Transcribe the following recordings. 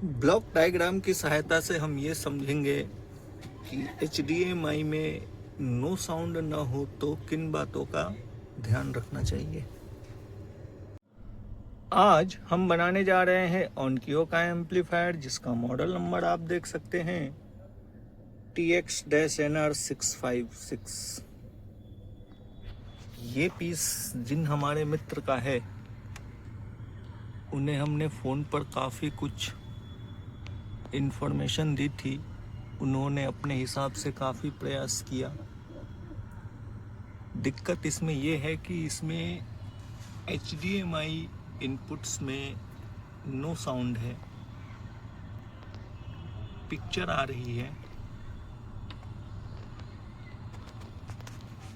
Block diagram की सहायता से हम ये समझेंगे कि HDMI में नो साउंड न हो तो किन बातों का ध्यान रखना चाहिए। आज हम बनाने जा रहे हैं ऑनकियो का एम्पलीफायर, जिसका मॉडल नंबर आप देख सकते हैं TX-NR656। ये पीस जिन हमारे मित्र का है, उन्हें हमने फ़ोन पर काफ़ी कुछ इन्फॉर्मेशन दी थी। उन्होंने अपने हिसाब से काफ़ी प्रयास किया। दिक्कत इसमें यह है कि इसमें HDMI इनपुट्स में नो साउंड है, पिक्चर आ रही है,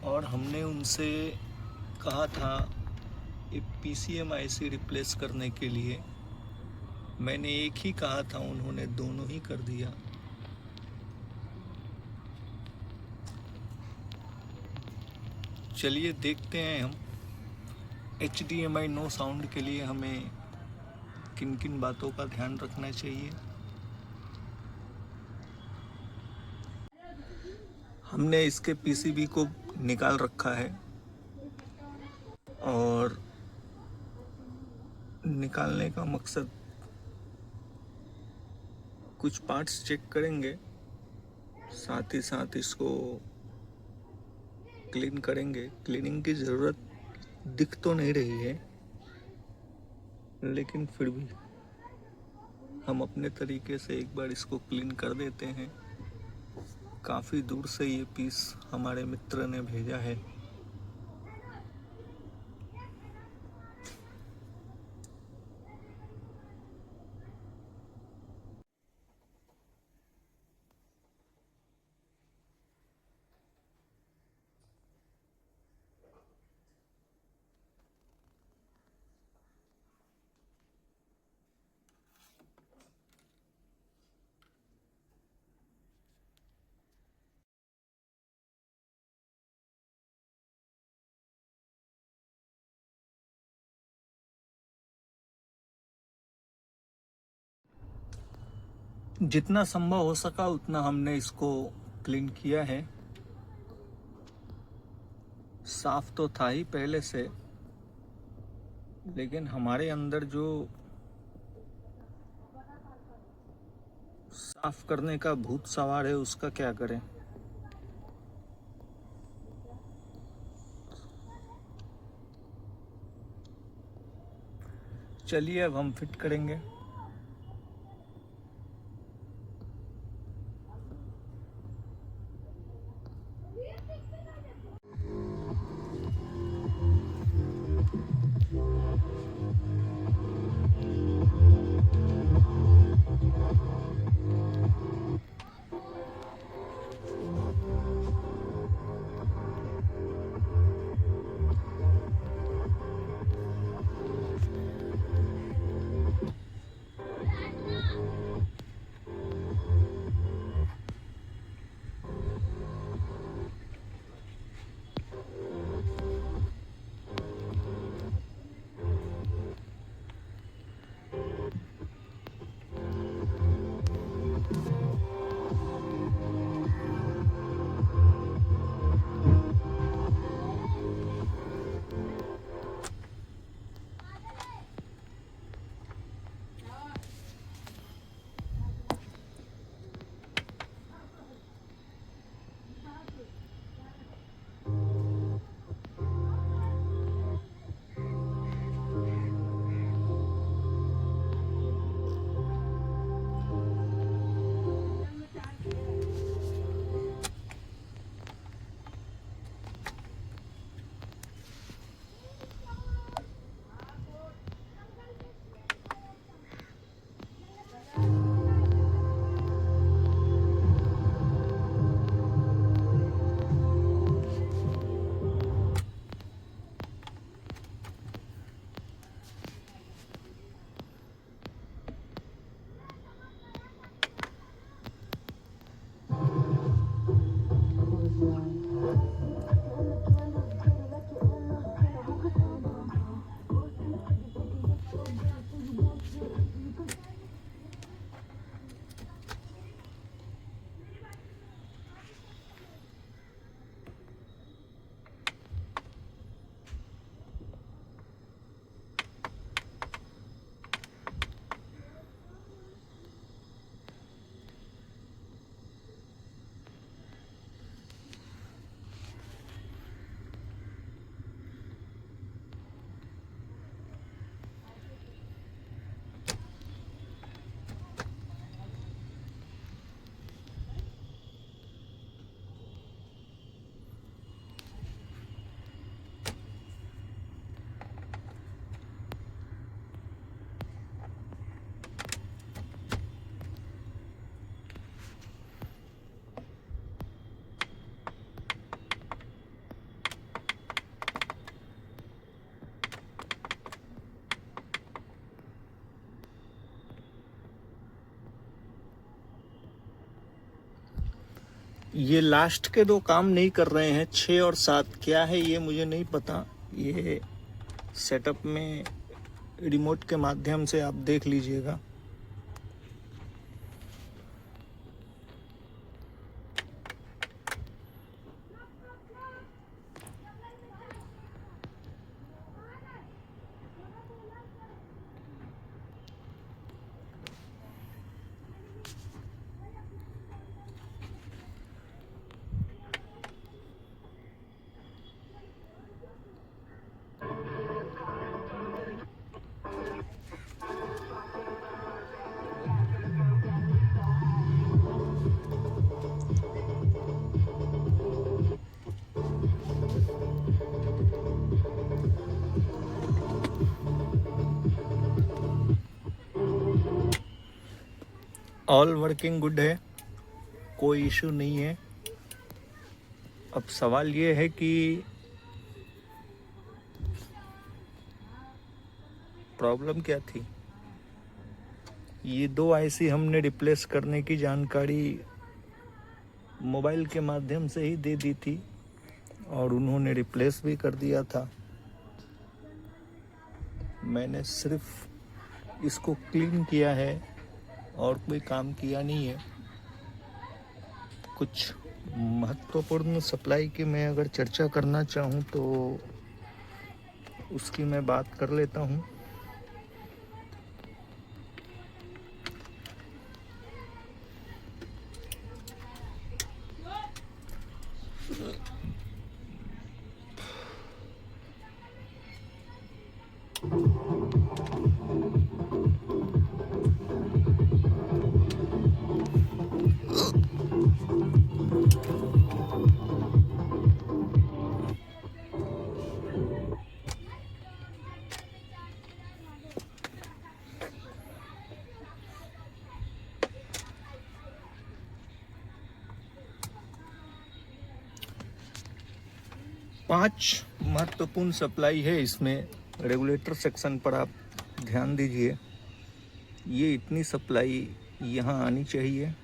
और हमने उनसे कहा था ये PCM IC रिप्लेस करने के लिए। मैंने एक ही कहा था, उन्होंने दोनों ही कर दिया। चलिए देखते हैं हम HDMI नो साउंड के लिए हमें किन किन बातों का ध्यान रखना चाहिए। हमने इसके PCB को निकाल रखा है और निकालने का मकसद कुछ पार्ट्स चेक करेंगे, साथ ही साथ इसको क्लीन करेंगे। क्लीनिंग की ज़रूरत दिख तो नहीं रही है, लेकिन फिर भी हम अपने तरीके से एक बार इसको क्लीन कर देते हैं। काफ़ी दूर से ये पीस हमारे मित्र ने भेजा है। जितना संभव हो सका उतना हमने इसको क्लीन किया है। साफ तो था ही पहले से, लेकिन हमारे अंदर जो साफ करने का भूत सवार है, उसका क्या करें। चलिए अब हम फिट करेंगे। ये लास्ट के दो काम नहीं कर रहे हैं, 6 और 7। क्या है ये मुझे नहीं पता। ये सेटअप में रिमोट के माध्यम से आप देख लीजिएगा। ऑल वर्किंग गुड है, कोई इशू नहीं है। अब सवाल ये है कि प्रॉब्लम क्या थी। ये दो आईसी हमने रिप्लेस करने की जानकारी मोबाइल के माध्यम से ही दे दी थी और उन्होंने रिप्लेस भी कर दिया था। मैंने सिर्फ इसको क्लीन किया है और कोई काम किया नहीं है। कुछ महत्वपूर्ण सप्लाई की मैं अगर चर्चा करना चाहूँ तो उसकी मैं बात कर लेता हूँ। पांच महत्वपूर्ण सप्लाई है इसमें। रेगुलेटर सेक्शन पर आप ध्यान दीजिए, ये इतनी सप्लाई यहाँ आनी चाहिए।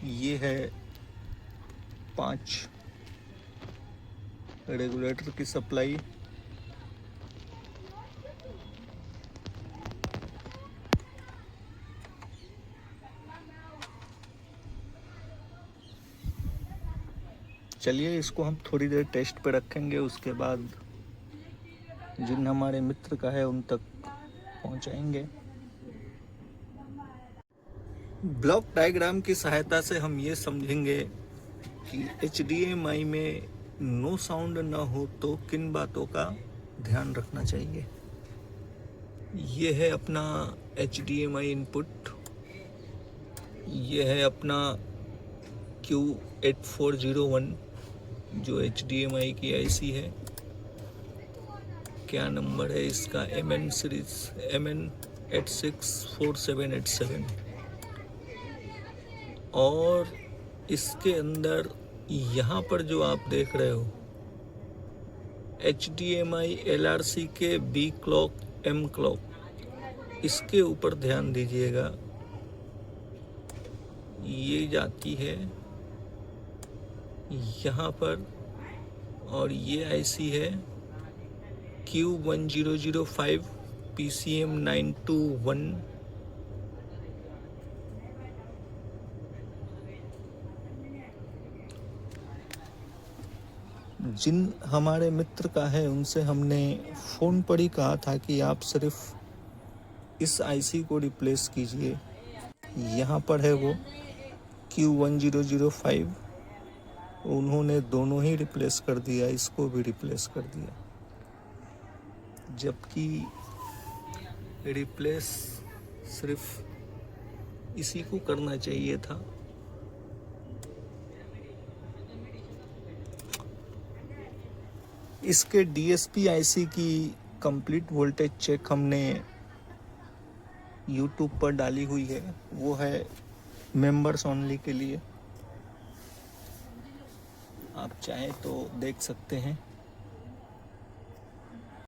ये है 5 रेगुलेटर की सप्लाई। चलिए इसको हम थोड़ी देर टेस्ट पे रखेंगे, उसके बाद जिन हमारे मित्र का है उन तक पहुंचाएंगे। ब्लॉक डायग्राम की सहायता से हम ये समझेंगे कि HDMI में नो साउंड ना हो तो किन बातों का ध्यान रखना चाहिए। ये है अपना HDMI इनपुट, ये है अपना Q8401 जो HDMI की IC है। क्या नंबर है इसका? MN series MN864787। और इसके अंदर यहाँ पर जो आप देख रहे हो HDMI LRC के B क्लॉक M क्लॉक, इसके ऊपर ध्यान दीजिएगा। ये जाती है यहाँ पर और ये IC है Q1005 PCM921। जिन हमारे मित्र का है उनसे हमने फ़ोन पर ही कहा था कि आप सिर्फ इस IC को रिप्लेस कीजिए। यहाँ पर है वो Q1005, उन्होंने दोनों ही रिप्लेस कर दिया, इसको भी रिप्लेस कर दिया। जबकि रिप्लेस सिर्फ इसी को करना चाहिए था। इसके डीएसपी आईसी की कंप्लीट वोल्टेज चेक हमने यूट्यूब पर डाली हुई है, वो है मेंबर्स ओनली के लिए, आप चाहें तो देख सकते हैं।